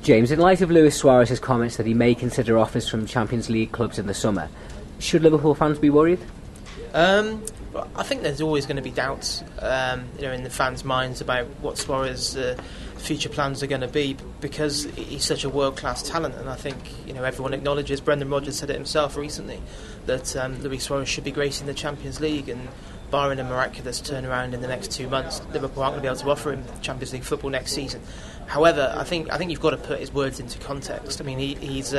James, in light of Luis Suarez's comments that he may consider offers from Champions League clubs in the summer, should Liverpool fans be worried? I think there's always going to be doubts, in the fans' minds about what Suarez's future plans are going to be, because he's such a world-class talent. And I think everyone acknowledges. Brendan Rodgers said it himself recently that Luis Suarez should be gracing the Champions League, and barring a miraculous turnaround in the next 2 months, Liverpool aren't going to be able to offer him Champions League football next season. However, I think you've got to put his words into context. I mean, he's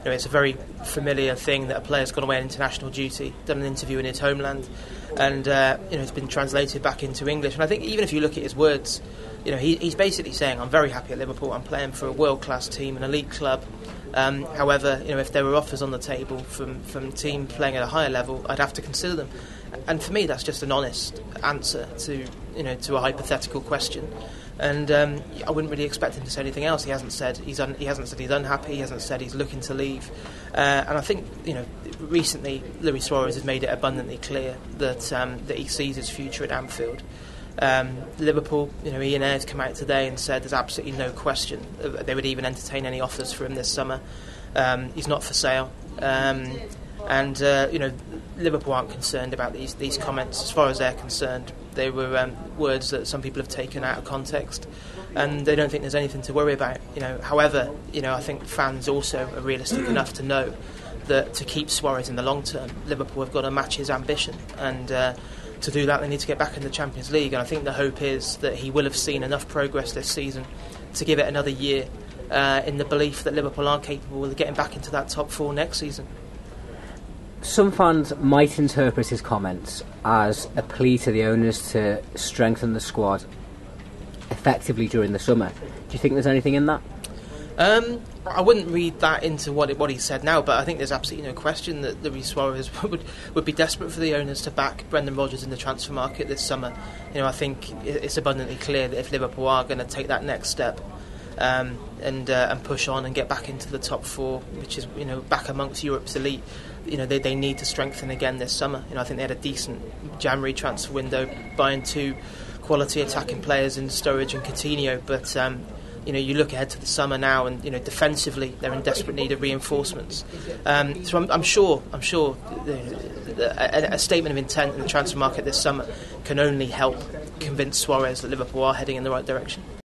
it's a very familiar thing that a player's gone away on international duty, done an interview in his homeland, and it's been translated back into English. And I think even if you look at his words, he's basically saying, I'm very happy at Liverpool, I'm playing for a world-class team, an elite club. However, if there were offers on the table from team playing at a higher level, I'd have to consider them. And for me, that's just an honest answer to a hypothetical question. And I wouldn't really expect him to say anything else. He hasn't said he's unhappy. He hasn't said he's looking to leave. And I think recently Luis Suarez has made it abundantly clear that he sees his future at Anfield. Liverpool, Ian Ayres come out today and said there's absolutely no question they would even entertain any offers for him this summer. He's not for sale. Liverpool aren't concerned about these comments. As far as they're concerned, they were words that some people have taken out of context, and they don't think there's anything to worry about. However, I think fans also are realistic enough to know that to keep Suarez in the long term, Liverpool have got to match his ambition, and to do that they need to get back in the Champions League. And I think the hope is that he will have seen enough progress this season to give it another year, in the belief that Liverpool are capable of getting back into that top four next season. Some fans might interpret his comments as a plea to the owners to strengthen the squad effectively during the summer. Do you think there's anything in that? I wouldn't read that into what he said now, but I think there's absolutely no question that Luis Suarez would be desperate for the owners to back Brendan Rodgers in the transfer market this summer. I think it's abundantly clear that if Liverpool are going to take that next step and push on and get back into the top four, which is back amongst Europe's elite, they need to strengthen again this summer. I think they had a decent January transfer window, buying 2 quality attacking players in Sturridge and Coutinho, but you look ahead to the summer now, and defensively they're in desperate need of reinforcements. So I'm sure a statement of intent in the transfer market this summer can only help convince Suarez that Liverpool are heading in the right direction.